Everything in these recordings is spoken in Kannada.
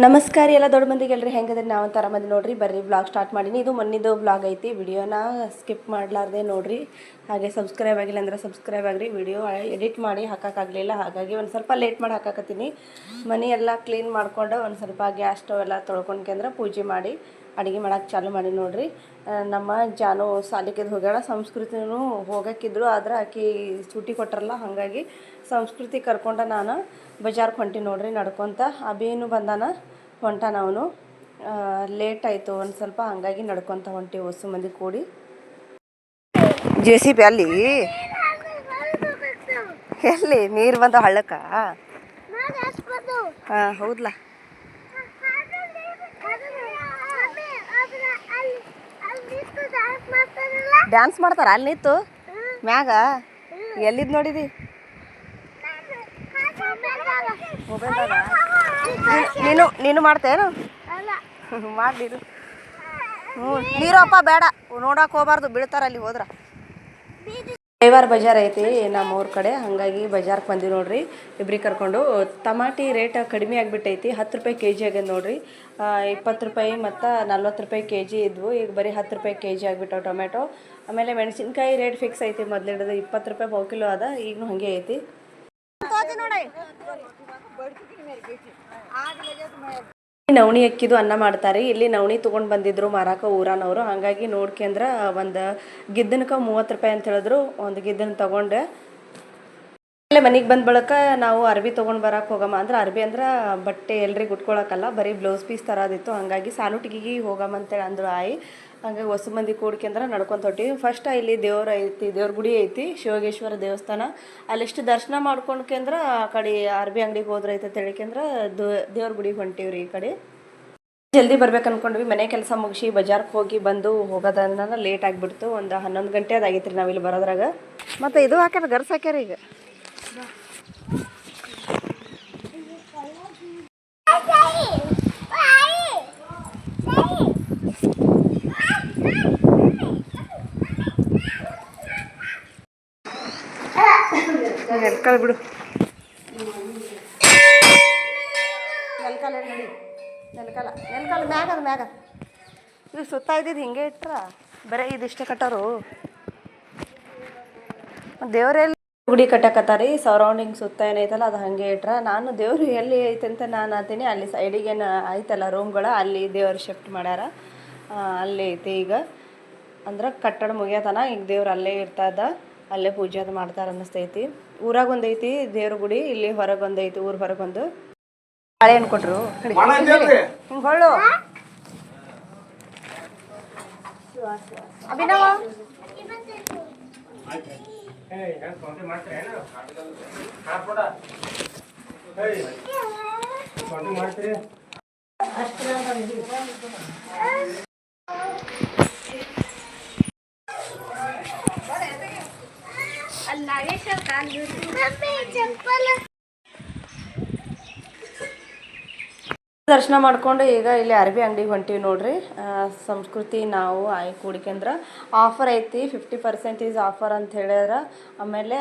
ನಮಸ್ಕಾರ ಎಲ್ಲ ದೊಡ್ಡ ಮಂದಿಗೆಲ್ರಿ ಹೆಂಗದ್ರಿ ನಾವು ತರ ಮಂದಿ ನೋಡ್ರಿ ಬರ್ರಿ ಬ್ಲಾಗ್ ಸ್ಟಾರ್ಟ್ ಮಾಡೀನಿ. ಇದು ಮೊನ್ನಿದು ಬ್ಲಾಗ್ ಐತಿ. ವಿಡಿಯೋನ ಸ್ಕಿಪ್ ಮಾಡಲಾರ್ದೆ ನೋಡ್ರಿ. ಹಾಗೆ ಸಬ್ಸ್ಕ್ರೈಬ್ ಆಗಿಲ್ಲ ಅಂದ್ರೆ ಸಬ್ಸ್ಕ್ರೈಬ್ ಆಗ್ರಿ. ವಿಡಿಯೋ ಎಡಿಟ್ ಮಾಡಿ ಹಾಕೋಕ್ಕಾಗಲಿಲ್ಲ, ಹಾಗಾಗಿ ಒಂದು ಸ್ವಲ್ಪ ಲೇಟ್ ಮಾಡಿ ಹಾಕಾಕತ್ತೀನಿ. ಮನೆ ಎಲ್ಲ ಕ್ಲೀನ್ ಮಾಡ್ಕೊಂಡು ಒಂದು ಸ್ವಲ್ಪ ಗ್ಯಾಸ್ ಸ್ಟವ್ ಎಲ್ಲ ತೊಳ್ಕೊಂಡ್ಕಂದ್ರೆ ಪೂಜೆ ಮಾಡಿ ಅಡುಗೆ ಮಾಡೋಕೆ ಚಾಲು ಮಾಡಿ ನೋಡ್ರಿ. ನಮ್ಮ ಜಾನು ಸಾಲಿಗೆ ಹೋಗ್ಯಾಳ. ಸಂಸ್ಕೃತಿನೂ ಹೋಗೋಕ್ಕಿದ್ರು, ಆದ್ರೆ ಆಕೆ ಸೂಟಿ ಕೊಟ್ಟರಲ್ಲ, ಹಾಗಾಗಿ ಸಂಸ್ಕೃತಿ ಕರ್ಕೊಂಡ ನಾನು ಬಜಾರ್ಗೆ ಹೊಂಟಿ ನೋಡ್ರಿ ನಡ್ಕೊತ. ಅಭಿನೂ ಬಂದಾನ, ಹೊಂಟಾನ ಅವನು. ಲೇಟ್ ಆಯಿತು ಒಂದು ಸ್ವಲ್ಪ, ಹಾಗಾಗಿ ನಡ್ಕೊತ ಹೊಂಟಿ ಹೊಸ ಮಂದಿ ಕೂಡಿ. JCB ಅಲ್ಲಿ ಎಲ್ಲಿ ನೀರು ಬಂದ ಹಳ್ಳಕ್ಕ? ಹಾಂ ಹೌದಲ್ಲ. ಡ್ಯಾನ್ಸ್ ಮಾಡ್ತಾರ ಅಲ್ಲಿ ನಿಂತು ಮ್ಯಾಗ? ಎಲ್ಲಿದ್ದು ನೋಡಿದಿ? ಮೊಬೈಲ್ದಾಗ? ನೀನು ಮಾಡ್ತೇನು? ಮಾಡಿರು. ನೀರು ಅಪ್ಪ ಬೇಡ, ನೋಡಕ್ಕೆ ಹೋಗ್ಬಾರ್ದು, ಬೀಳ್ತಾರ ಅಲ್ಲಿ ಹೋದ್ರ. ರವಿವಾರ ಬಜಾರ್ ಐತಿ ನಮ್ಮೂರ ಕಡೆ, ಹಾಗಾಗಿ ಬಜಾರ್ಗೆ ಬಂದಿವಿ ನೋಡ್ರಿ ಇಬ್ರಿಗೆ ಕರ್ಕೊಂಡು. ಟಮಾಟಿ ರೇಟ್ ಕಡಿಮೆ ಆಗಿಬಿಟ್ಟೈತಿ. 10 ರೂಪಾಯಿ ಕೆಜಿ ಆಗ್ಯದ ನೋಡ್ರಿ. 20 ರೂಪಾಯಿ ಮತ್ತು 40 ರೂಪಾಯಿ ಕೆಜಿ ಇದ್ವು, ಈಗ ಬರೀ 10 ರೂಪಾಯಿ ಕೆಜಿ ಆಗಿಬಿಟ್ಟವು ಟೊಮೆಟೊ. ಆಮೇಲೆ ಮೆಣಸಿನ್ಕಾಯಿ ರೇಟ್ ಫಿಕ್ಸ್ ಐತಿ. ಮೊದಲು ಹಿಡಿದು 20 ರೂಪಾಯಿ ಪಾವು ಕಿಲೋ ಅದ, ಈಗಲೂ ಹಾಗೆ ಐತಿ. ನವಣಿ ಅಕ್ಕಿದು ಅನ್ನ ಮಾಡ್ತಾರೆ. ಇಲ್ಲಿ ನವಣಿ ತೊಗೊಂಡು ಬಂದಿದ್ರು ಮಾರಾಕ ಊರಾನವರು, ಹಾಗಾಗಿ ನೋಡ್ಕೊಂಡ್ರೆ ಒಂದು ಗಿದ್ದನಕ್ಕೆ 30 ರೂಪಾಯಿ ಅಂತ ಹೇಳಿದ್ರು. ಒಂದು ಗಿದ್ದನ ತೊಗೊಂಡೆ. ಆಮೇಲೆ ಮನೆಗೆ ಬಂದ ಬಳಿಕ ನಾವು ಅರ್ಬಿ ತೊಗೊಂಡು ಬರೋಕೆ ಹೋಗಮ್ಮ ಅಂದ್ರೆ, ಅರ್ಬಿ ಅಂದ್ರೆ ಬಟ್ಟೆ ಎಲ್ರಿಗೆ ಉಟ್ಕೊಳಕ್ಕಲ್ಲ, ಬರೀ ಬ್ಲೌಸ್ ಪೀಸ್ ತರೋದಿತ್ತು. ಹಾಗಾಗಿ ಸಾಲುಟಿಗೆ ಹೋಗಮ್ಮ ಅಂತೇಳಿ ಅಂದ್ರು ಆಯಿ. ಹಾಗಾಗಿ ಹೊಸ ಮಂದಿ ಕೂಡ್ಕೊಂಡ್ರೆ ನಡ್ಕೊತ ಹೊಟ್ಟಿವಿ. ಫಸ್ಟ್ ಇಲ್ಲಿ ದೇವ್ರ ಐತಿ, ದೇವ್ರ ಗುಡಿ ಐತಿ, ಶಿವಗೇಶ್ವರ ದೇವಸ್ಥಾನ. ಅಲ್ಲಿಷ್ಟು ದರ್ಶನ ಮಾಡ್ಕೊಂಡ್ಕಂದ್ರೆ ಆ ಕಡೆ ಅರ್ಬಿ ಅಂಗಡಿಗೆ ಹೋದ್ರೆ ಐತೆ ತಿಳಿಕಂದ್ರೆ ದೇವ್ರ ಗುಡಿಗೆ ಹೊಂಟಿವ್ರಿ. ಈ ಕಡೆ ಜಲ್ದಿ ಬರ್ಬೇಕು ಅನ್ಕೊಂಡ್ವಿ. ಮನೆ ಕೆಲಸ ಮುಗಿಸಿ ಬಜಾರ್ಗೆ ಹೋಗಿ ಬಂದು ಹೋಗೋದನ್ನ ಲೇಟ್ ಆಗಿಬಿಡ್ತು. ಒಂದು 11 ಗಂಟೆ ಅದಾಗೈತ್ರಿ ನಾವಿಲ್ಲಿ ಬರೋದ್ರಾಗ. ಮತ್ತು ಇದು ಹಾಕ್ಯಾರ, ಗರ್ಸ್ ಹಾಕ್ಯಾರ. ಈಗ ನೆಲ್ಕಾಲ್ ಬಿಡು, ನೆಲ್ಕಾಲ ನೋಡಿ, ನೆಲ್ಕಾಲ ಮ್ಯಾಗ, ಅದು ಮ್ಯಾಗ. ಇದು ಸುತ್ತ ಇದ್ದಿದ್ದು ಹಿಂಗೆ ಇಟ್ರ ಬರೀ ಇದಿಷ್ಟೇ ಕಟ್ಟೋರು. ದೇವ್ರೆಲ್ಲಿ ಗುಡಿ ಕಟ್ಟಕತ್ತಾರಿ, ಸರೌಂಡಿಂಗ್ ಸುತ್ತ ಏನೈತಲ್ಲ ಅದು ಹಾಗೆ ಇಟ್ರ. ನಾನು ದೇವ್ರು ಎಲ್ಲಿ ಐತೆ ಅಂತ ನಾನು ಅಂತೀನಿ. ಅಲ್ಲಿ ಸೈಡಿಗೇನು ಐತಲ್ಲ ರೂಮ್ಗಳು, ಅಲ್ಲಿ ದೇವ್ರು ಶಿಫ್ಟ್ ಮಾಡ್ಯಾರ, ಅಲ್ಲಿ ಐತಿ. ಈಗ ಅಂದ್ರೆ ಕಟ್ಟಡ ಮುಗಿಯತನ, ಈಗ ದೇವ್ರು ಅಲ್ಲೇ ಇರ್ತದ, ಅಲ್ಲೇ ಪೂಜೆ ಅದು ಮಾಡ್ತಾರೆ ಅನ್ನಿಸ್ತೈತಿ. ಊರಾಗ ಒಂದೈತಿ ದೇವ್ರ ಗುಡಿ, ಇಲ್ಲಿ ಹೊರಗೆ ಒಂದೈತಿ, ಊರ ಹೊರಗೊಂದು. ಬಾಳೆಹಣ್ಣು ಕೊಟ್ರು ಹಿಂಗೆ ಹೊಳ್ಳು. ಅಭಿನವ ದರ್ಶನ ಮಾಡ್ಕೊಂಡು ಈಗ ಇಲ್ಲಿ ಅರ್ಬಿ ಅಂಗಡಿಗೆ ಹೊಂಟಿವಿ ನೋಡ್ರಿ. ಸಂಸ್ಕೃತಿ ನಾವು ಆಯ್ ಕೂಡಿಕಂದ್ರೆ ಆಫರ್ ಐತಿ, 50% ಆಫರ್ ಅಂತ ಹೇಳ್ಯಾರ. ಆಮೇಲೆ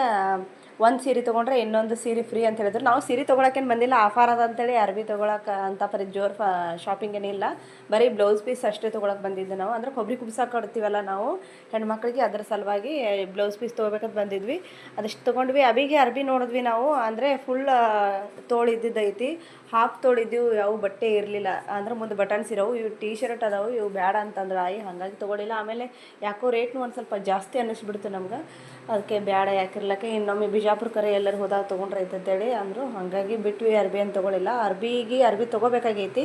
ಒಂದು ಸೀರೆ ತೊಗೊಂಡ್ರೆ ಇನ್ನೊಂದು ಸೀರೆ ಫ್ರೀ ಅಂತ ಹೇಳಿದ್ರು. ನಾವು ಸೀರೆ ತೊಗೊಳಕ್ಕೇನು ಬಂದಿಲ್ಲ, ಆಫರ್ ಅದ ಅಂತೇಳಿ ಅರ್ಬಿ ತೊಗೊಳಕ್ಕೆ ಅಂತ ಪರಿ ಜೋರು ಶಾಪಿಂಗ್ ಏನಿಲ್ಲ, ಬರೀ ಬ್ಲೌಸ್ ಪೀಸ್ ಅಷ್ಟೇ ತೊಗೊಳಕ್ಕೆ ಬಂದಿದ್ದು ನಾವು. ಅಂದ್ರೆ ಕೊಬ್ಬರಿ ಕುಬ್ಸಕ್ಕೆ ಕೊಡ್ತೀವಲ್ಲ ನಾವು ಹೆಣ್ಮಕ್ಳಿಗೆ, ಅದ್ರ ಸಲುವಾಗಿ ಬ್ಲೌಸ್ ಪೀಸ್ ತೊಗೋಬೇಕಂತ ಬಂದಿದ್ವಿ. ಅದಷ್ಟು ತೊಗೊಂಡ್ವಿ. ಅಬಿಗೆ ಅರ್ಬಿ ನೋಡಿದ್ವಿ ನಾವು, ಅಂದರೆ ಫುಲ್ ತೋಳು ಇದ್ದಿದ್ದೈತಿ, ಹಾಫ್ ತೋಳಿದ್ದೀವಿ, ಅವು ಬಟ್ಟೆ ಇರಲಿಲ್ಲ. ಅಂದ್ರೆ ಮುಂದೆ ಬಟನ್ಸ್ ಇರೋವು, ಇವು ಟೀ ಶರ್ಟ್ ಅದಾವು, ಇವು ಬೇಡ ಅಂತಂದ್ರೆ ಆಯಿ, ಹಾಗಾಗಿ ತೊಗೊಳಿಲ್ಲ. ಆಮೇಲೆ ಯಾಕೋ ರೇಟ್ನು ಒಂದು ಸ್ವಲ್ಪ ಜಾಸ್ತಿ ಅನ್ನಿಸ್ಬಿಡ್ತು ನಮ್ಗೆ, ಅದಕ್ಕೆ ಬೇಡ ಯಾಕಿರ್ಲಕ್ಕೆ ಇನ್ನೊಮ್ಮೆ ಬಿಜಾಪುರ ಕರೆ ಎಲ್ಲರೂ ಹೋದಾಗ ತೊಗೊಂಡ್ರೆ ಐತಂತೇಳಿ ಅಂದರು. ಹಾಗಾಗಿ ಬಿಟ್ವಿ, ಅರ್ಬಿ ಏನು ತೊಗೊಳಿಲ್ಲ. ಅರ್ಬಿ ತೊಗೋಬೇಕಾಗೈತಿ.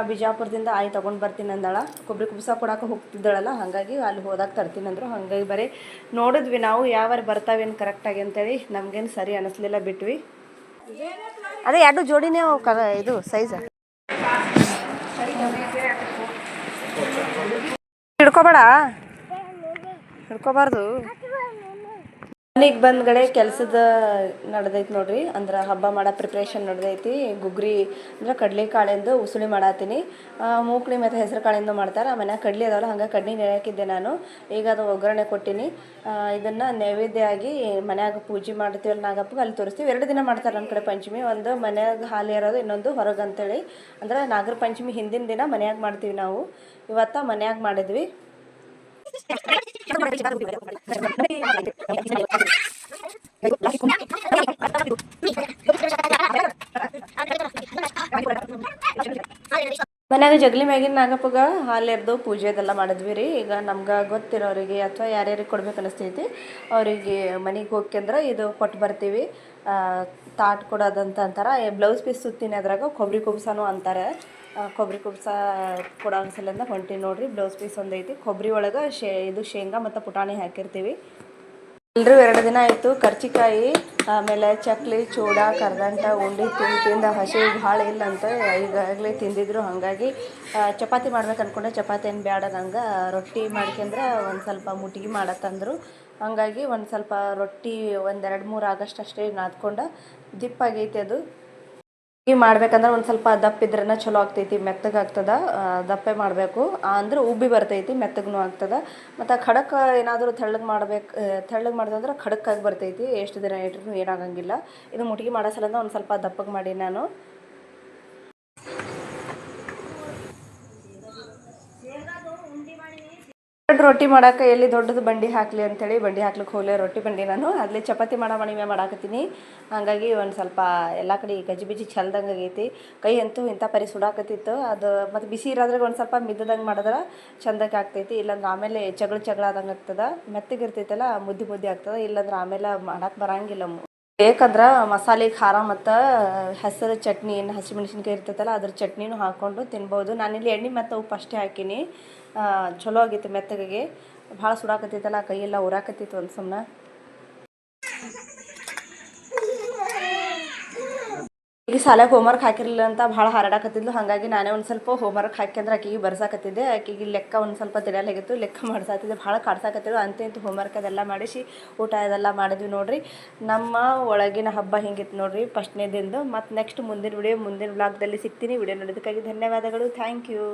ಬಿಜಾಪುರದಿಂದ ಆಯಿ ತೊಗೊಂಡು ಬರ್ತೀನಿ ಅಂದಳ, ಕೊಬ್ಬರಿ ಕುಬ್ಸ ಕೊಡೋಕೆ ಹೋಗ್ತಿದ್ದಾಳಲ್ಲ, ಹಾಗಾಗಿ ಅಲ್ಲಿ ಹೋದಾಗ ತರ್ತೀನಿ ಅಂದರು. ಹಾಗಾಗಿ ಬರೀ ನೋಡಿದ್ವಿ ನಾವು ಯಾವಾರು ಬರ್ತಾವೇನು ಕರೆಕ್ಟಾಗಿ ಅಂತೇಳಿ. ನಮಗೇನು ಸರಿ ಅನ್ನಿಸ್ಲಿಲ್ಲ, ಬಿಟ್ವಿ. ಅದೇ 2 ಜೋಡಿನೇ ಇದು ಸೈಜ್ ಹಿಡ್ಕೊಬೇಡ, ಹಿಡ್ಕೊಬಾರ್ದು. ಮನೆಗೆ ಬಂದ್ಗಡೆ ಕೆಲಸದ ನಡೆದೈತಿ ನೋಡ್ರಿ. ಅಂದ್ರೆ ಹಬ್ಬ ಮಾಡೋ ಪ್ರಿಪ್ರೇಷನ್ ನಡೆದೈತಿ. ಗುಗ್ರಿ ಅಂದ್ರೆ ಕಡಲೆಕಾಳಿಂದು ಉಸುಳಿ ಮಾಡತ್ತೀನಿ. ಮೂಕ್ಳಿ ಮತ್ತು ಹೆಸರು ಕಾಳಿಂದು ಮಾಡ್ತಾರೆ. ಮನ್ಯಾಗ ಕಡ್ಲಿ ಅದಾವಲ್ಲ, ಹಂಗೆ ಕಡ್ಲಿ ನೆನೆಯಾಕಿದ್ದೆ ನಾನು. ಈಗ ಅದು ಒಗ್ಗರಣೆ ಕೊಟ್ಟಿನಿ. ಇದನ್ನು ನೈವೇದ್ಯ ಆಗಿ ಮನ್ಯಾಗ ಪೂಜೆ ಮಾಡ್ತೀವಲ್ಲ ನಾಗಪ್ಪಗೆ, ಅಲ್ಲಿ ತೋರಿಸ್ತೀವಿ. 2 ದಿನ ಮಾಡ್ತಾರೆ ನಮ್ಮ ಕಡೆ ಪಂಚಮಿ. ಒಂದು ಮನ್ಯಾಗ ಹಾಲು ಏರೋದು, ಇನ್ನೊಂದು ಹೊರಗೆ ಅಂತೇಳಿ. ಅಂದ್ರೆ ನಾಗರ ಪಂಚಮಿ ಹಿಂದಿನ ದಿನ ಮನ್ಯಾಗ ಮಾಡ್ತೀವಿ ನಾವು. ಇವತ್ತು ಮನ್ಯಾಗ ಮಾಡಿದ್ವಿ. ಮನ್ಯಾಗ ಜಗಲಿ ಮ್ಯಾಗಿನ ನಾಗಪ್ಪಗ ಹಾಲು ಎರೆದು ಪೂಜೆ ಅದೆಲ್ಲ ಮಾಡಿದ್ವಿ ರೀ. ಈಗ ನಮ್ಗೆ ಗೊತ್ತಿರೋರಿಗೆ ಅಥವಾ ಯಾರ್ಯಾರಿಗೆ ಕೊಡ್ಬೇಕು ಅನಿಸ್ತೈತಿ ಅವರಿಗೆ ಮನೆಗೆ ಹೋಗ್ಯಂದ್ರೆ ಇದು ಕೊಟ್ಟು ಬರ್ತೀವಿ. ತಾಟ್ ಕೊಡೋದಂತ ಅಂತಾರೆ. ಬ್ಲೌಸ್ ಪೀಸ್ ಸುತ್ತೀನಿ, ಅದ್ರಾಗ ಕೊಬ್ಬರಿ ಕುಬ್ಸನೂ ಅಂತಾರೆ. ಕೊಬ್ಬರಿ ಕುಬ್ಸ ಕೊಡೋ ಸಲಿಂದ ಹೊಂಟೀನಿ ನೋಡ್ರಿ. ಬ್ಲೌಸ್ ಪೀಸ್ ಒಂದೈತಿ. ಕೊಬ್ಬರಿ ಒಳಗೆ ಇದು ಶೇಂಗಾ ಮತ್ತು ಪುಟಾಣಿ ಹಾಕಿರ್ತೀವಿ. ಎಲ್ಲರೂ 2 ದಿನ ಆಯಿತು ಕರ್ಚಿಕಾಯಿ, ಆಮೇಲೆ ಚಕ್ಲಿ, ಚೂಡ, ಕರ್ದಂಟ ಉಂಡೆ ತಿಂದು ಹಸಿವು ಭಾಳ ಇಲ್ಲಂತ ಈಗಾಗಲೇ ತಿಂದಿದ್ರು. ಹಾಗಾಗಿ ಚಪಾತಿ ಮಾಡ್ಬೇಕು ಅಂದ್ಕೊಂಡೆ. ಚಪಾತಿ ಏನು ಬೇಡ ನಂಗೆ, ರೊಟ್ಟಿ ಮಾಡ್ಕೊಂಡ್ರೆ ಒಂದು ಸ್ವಲ್ಪ ಮುಟ್ಗಿ ಮಾಡತ್ತಂದರು. ಹಾಗಾಗಿ ಒಂದು ಸ್ವಲ್ಪ ರೊಟ್ಟಿ 1-2-3 ಆಗಷ್ಟು ಅಷ್ಟೇ ನಾದ್ಕೊಂಡು ದಿಪ್ಪಾಗೈತಿ ಅದು. ಮಾಡ್ಬೇಕಂದ್ರೆ ಒಂದು ಸ್ವಲ್ಪ ದಪ್ಪ ಇದ್ರೇ ಚಲೋ ಆಗ್ತೈತಿ. ಮೆತ್ತಗಾಗ್ತದೆ. ದಪ್ಪೆ ಮಾಡಬೇಕು ಅಂದ್ರೆ ಉಬ್ಬಿ ಬರ್ತೈತಿ, ಮೆತ್ತಗೂ ಆಗ್ತದೆ. ಮತ್ತು ಖಡಕ್ ಏನಾದರೂ ತೆಳ್ಳಗೆ ಮಾಡಿದಂದ್ರೆ ಖಡಕ್ಕಾಗಿ ಬರ್ತೈತಿ. ಎಷ್ಟು ದಿನ ಇಟ್ರೂ ಏನಾಗಂಗಿಲ್ಲ. ಇದು ಮುಟ್ಗಿ ಮಾಡೋ ಸಲಿಂದ ಒಂದು ಸ್ವಲ್ಪ ದಪ್ಪಗೆ ಮಾಡಿ ನಾನು. ರೊಟ್ಟಿ ಮಾಡೋಕೆ ಎಲ್ಲಿ ದೊಡ್ಡದು ಬಂಡಿ ಹಾಕಲಿ ಅಂಥೇಳಿ ಬಂಡಿ ಹಾಕ್ಲಿಕ್ಕೆ ಹೋಗಲಿ. ರೊಟ್ಟಿ ಬಂಡಿ ನಾನು ಅಲ್ಲಿ ಚಪಾತಿ ಮಣಿಮೆ ಮಾಡಾಕತ್ತೀನಿ. ಹಾಗಾಗಿ ಒಂದು ಸ್ವಲ್ಪ ಎಲ್ಲ ಕಡೆ ಗಜಿ ಬಿಜಿ ಚೆಲ್ದಂಗೆ ಆಗೈತಿ. ಕೈ ಅಂತೂ ಇಂಥ ಪರಿ ಸುಡಾಕತ್ತಿತ್ತು. ಅದು ಮತ್ತು ಬಿಸಿ ಇರೋದ್ರಾಗ ಒಂದು ಸ್ವಲ್ಪ ಮಿದ್ದದಂಗೆ ಮಾಡಿದ್ರೆ ಚೆಂದಕ್ಕೆ ಆಗ್ತೈತಿ. ಇಲ್ಲಾಂದ್ರೆ ಆಮೇಲೆ ಜಗಳ ಆದಂಗೆ ಆಗ್ತದೆ. ಮೆತ್ತಗೆ ಇರ್ತೈತಲ್ಲ, ಮುದ್ದೆ ಆಗ್ತದೆ. ಇಲ್ಲಾಂದ್ರೆ ಆಮೇಲೆ ಮಾಡೋಕೆ ಬರೋಂಗಿಲ್ಲ. ಬೇಕಂದ್ರೆ ಮಸಾಲೆ ಖಾರ ಮತ್ತು ಹೆಸರು ಚಟ್ನಿ, ಏನು ಹಸಿಮೆಣ್ಸಿನ್ಕಾಯಿ ಇರ್ತೈತಲ್ಲ ಅದ್ರ ಚಟ್ನಿನೂ ಹಾಕ್ಕೊಂಡು ತಿನ್ಬೋದು. ನಾನಿಲ್ಲಿ ಎಣ್ಣೆ ಮತ್ತು ಉಪ್ಪು ಅಷ್ಟೇ ಹಾಕೀನಿ. ಚಲೋ ಆಗಿತ್ತು ಮೆತ್ತಗೆ. ಭಾಳ ಸುಡಾಕತ್ತೈತಲ್ಲ, ಕೈಯೆಲ್ಲ ಉರಾಕತ್ತಿತ್ತು ಒಂದು ಸುಮ್ಮನೆ. ಈಗ ಶಾಲೆಗೆ ಹೋಮ್ವರ್ಕ್ ಹಾಕಿರಲಿಲ್ಲ ಅಂತ ಭಾಳ ಹಾರಾಡಕತ್ತಿದ್ಲು. ಹಾಗಾಗಿ ನಾನೇ ಒಂದು ಸ್ವಲ್ಪ ಹೋಮ್ವರ್ಕ್ ಹಾಕ್ಯಂದ್ರೆ ಆಕೆಗೆ ಬರ್ಸಾಕತ್ತಿದ್ದೆ. ಆಕೆಗೆ ಲೆಕ್ಕ ಒಂದು ಸ್ವಲ್ಪ ತಿಳಿಯಲಾಗಿತ್ತು, ಲೆಕ್ಕ ಮಾಡ್ಸಾಕತ್ತಿದ್ದೆ. ಭಾಳ ಕಾಡ್ಸಾಕತ್ತಿದ್ರು. ಇಂತೂ ಹೋಮ್ವರ್ಕ್ ಅದೆಲ್ಲ ಮಾಡಿಸಿ ಊಟ ಇದೆಲ್ಲ ಮಾಡಿದ್ವಿ ನೋಡ್ರಿ. ನಮ್ಮ ಒಳಗಿನ ಹಬ್ಬ ಹಿಂಗಿತ್ತು ನೋಡ್ರಿ ಫಸ್ಟ್ನೇ ದಿನದ್ದು. ಮತ್ತು ನೆಕ್ಸ್ಟ್ ಮುಂದಿನ ವ್ಲಾಗ್ದಲ್ಲಿ ಸಿಗ್ತೀನಿ. ವಿಡಿಯೋ ನೋಡೋದಕ್ಕಾಗಿ ಧನ್ಯವಾದಗಳು. Thank you.